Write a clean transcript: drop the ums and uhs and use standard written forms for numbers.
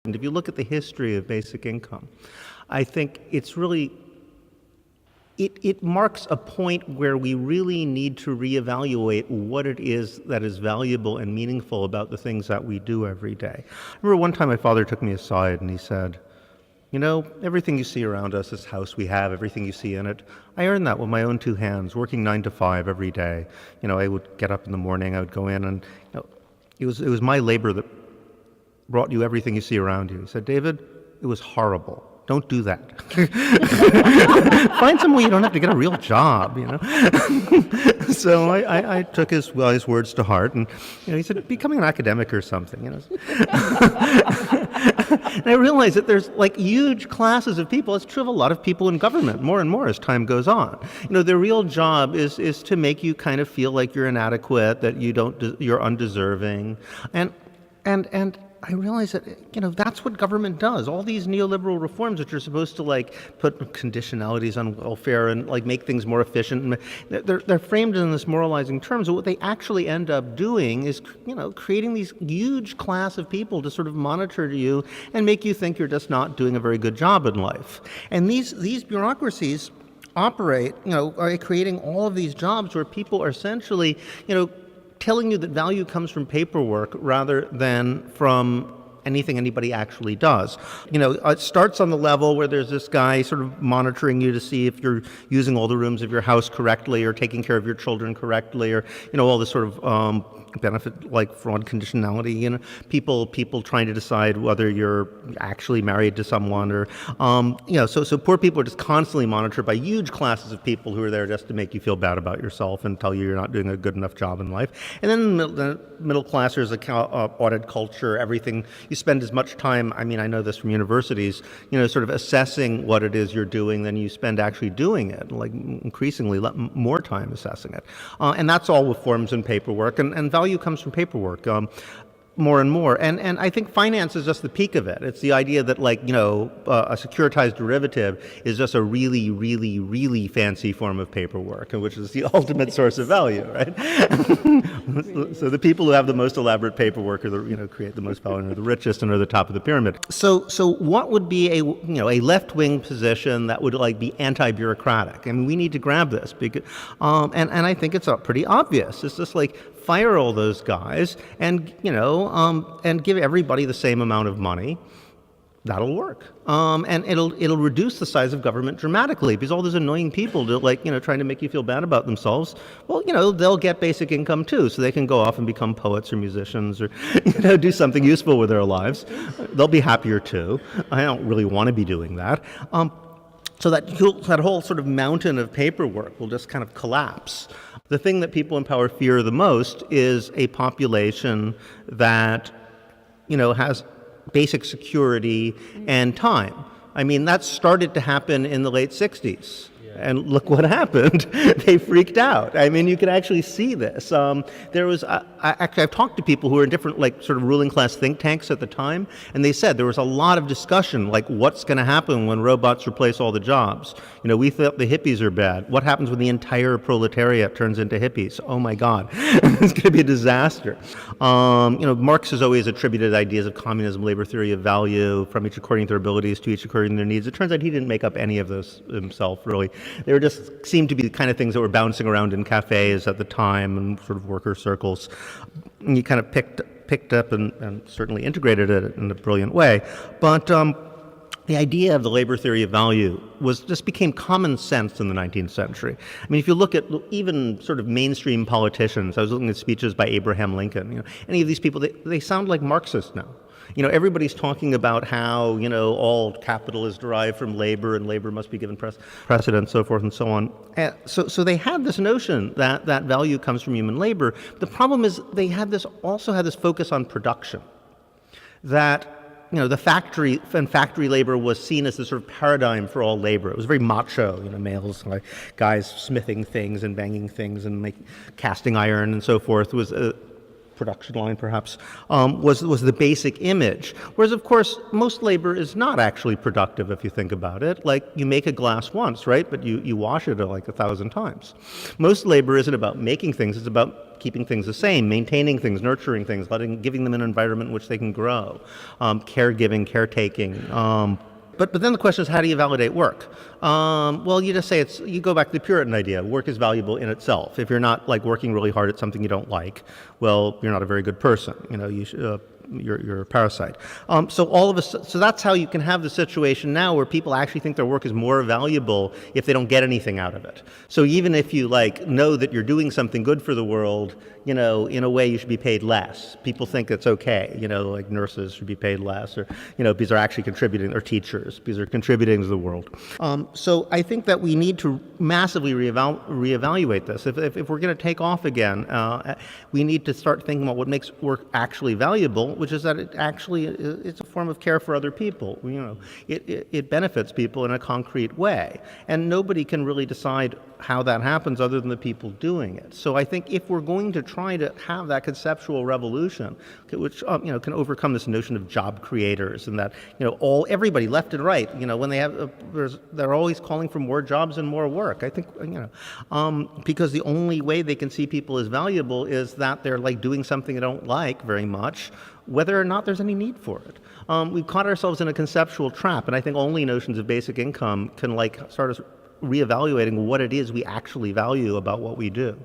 And if you look at the history of basic income, I think it's really, it marks a point where we really need to reevaluate what it is that is valuable and meaningful about the things that we do every day. I remember one time my father took me aside and he said, you know, everything you see around us, this house we have, everything you see in it, I earned that with my own two hands, working 9 to 5 every day. You know, I would get up in the morning, I would go in and, you know, it was my labor that brought you everything you see around you. He said, David, it was horrible. Don't do that. Find some way you don't have to get a real job, you know. So I took his wise words to heart, and you know, he said, becoming an academic or something, you know. And I realized that there's like huge classes of people. It's true of a lot of people in government, more and more as time goes on. You know, their real job is to make you kind of feel like you're inadequate, that you're undeserving, and I realize that, you know, that's what government does. All these neoliberal reforms, which are supposed to like put conditionalities on welfare and like make things more efficient, they're framed in this moralizing terms. But what they actually end up doing is, you know, creating these huge class of people to sort of monitor you and make you think you're just not doing a very good job in life. And these bureaucracies operate, you know, are creating all of these jobs where people are essentially, you know, telling you that value comes from paperwork rather than from anything anybody actually does. You know, it starts on the level where there's this guy sort of monitoring you to see if you're using all the rooms of your house correctly or taking care of your children correctly, or, you know, all this sort of benefit like fraud conditionality, you know, people trying to decide whether you're actually married to someone, or you know, so poor people are just constantly monitored by huge classes of people who are there just to make you feel bad about yourself and tell you you're not doing a good enough job in life. And then the middle class, there's a audit culture, everything. You spend as much time, I mean, I know this from universities, you know, sort of assessing what it is you're doing than you spend actually doing it, like increasingly more time assessing it. And that's all with forms and paperwork, and value comes from paperwork. More and more. And I think finance is just the peak of it. It's the idea that, like, you know, a securitized derivative is just a really, really, really fancy form of paperwork, which is the ultimate source of value, right? So the people who have the most elaborate paperwork are you know, create the most value and are the richest and are the top of the pyramid. So what would be a left-wing position that would like be anti-bureaucratic? I mean, we need to grab this because, and I think it's pretty obvious. It's just like, fire all those guys and, you know, and give everybody the same amount of money. That'll work. And it'll reduce the size of government dramatically, because all those annoying people like, you know, trying to make you feel bad about themselves, well, you know, they'll get basic income too, so they can go off and become poets or musicians or, you know, do something useful with their lives. They'll be happier too. I don't really want to be doing that. So that whole sort of mountain of paperwork will just kind of collapse. The thing that people in power fear the most is a population that, you know, has basic security and time. I mean, that started to happen in the late 60s. And look what happened. They freaked out. I mean, you can actually see this. There was, I've talked to people who were in different, like, sort of ruling class think tanks at the time, and they said there was a lot of discussion, like, what's going to happen when robots replace all the jobs? You know, we thought the hippies are bad. What happens when the entire proletariat turns into hippies? Oh my God, it's going to be a disaster. You know, Marx has always attributed ideas of communism, labor theory of value, from each according to their abilities to each according to their needs. It turns out he didn't make up any of those himself, really. They were just seemed to be the kind of things that were bouncing around in cafes at the time and sort of worker circles. And he kind of picked up and certainly integrated it in a brilliant way. But the idea of the labor theory of value just became common sense in the 19th century. I mean, if you look at even sort of mainstream politicians, I was looking at speeches by Abraham Lincoln, you know, any of these people, they sound like Marxists now. You know, everybody's talking about how, you know, all capital is derived from labor and labor must be given precedence, so forth and so on. So they had this notion that value comes from human labor. The problem is they also had this focus on production. That, you know, the factory labor was seen as the sort of paradigm for all labor. It was very macho, you know, males, like guys smithing things and banging things and casting iron and so forth was production line perhaps, was the basic image. Whereas, of course, most labor is not actually productive if you think about it. Like, you make a glass once, right? But you wash it like 1,000 times. Most labor isn't about making things, it's about keeping things the same, maintaining things, nurturing things, giving them an environment in which they can grow, caregiving, caretaking. But then the question is, how do you validate work? Well, you just say you go back to the Puritan idea. Work is valuable in itself. If you're not like working really hard at something you don't like, well, you're not a very good person. You're a parasite. So that's how you can have the situation now where people actually think their work is more valuable if they don't get anything out of it. So even if you know that you're doing something good for the world, in a way you should be paid less. People think it's okay, like nurses should be paid less, or, because they're actually contributing, or teachers, because they're contributing to the world. So I think that we need to massively reevaluate this. If we're going to take off again, we need to start thinking about what makes work actually valuable, which is that it's a form of care for other people. It benefits people in a concrete way, and nobody can really decide how that happens other than the people doing it. So I think if we're going to try to have that conceptual revolution, which can overcome this notion of job creators, and that everybody left and right, when they're always calling for more jobs and more work. I think because the only way they can see people as valuable is that they're doing something they don't like very much, whether or not there's any need for it. We've caught ourselves in a conceptual trap, and I think only notions of basic income can start us reevaluating what it is we actually value about what we do.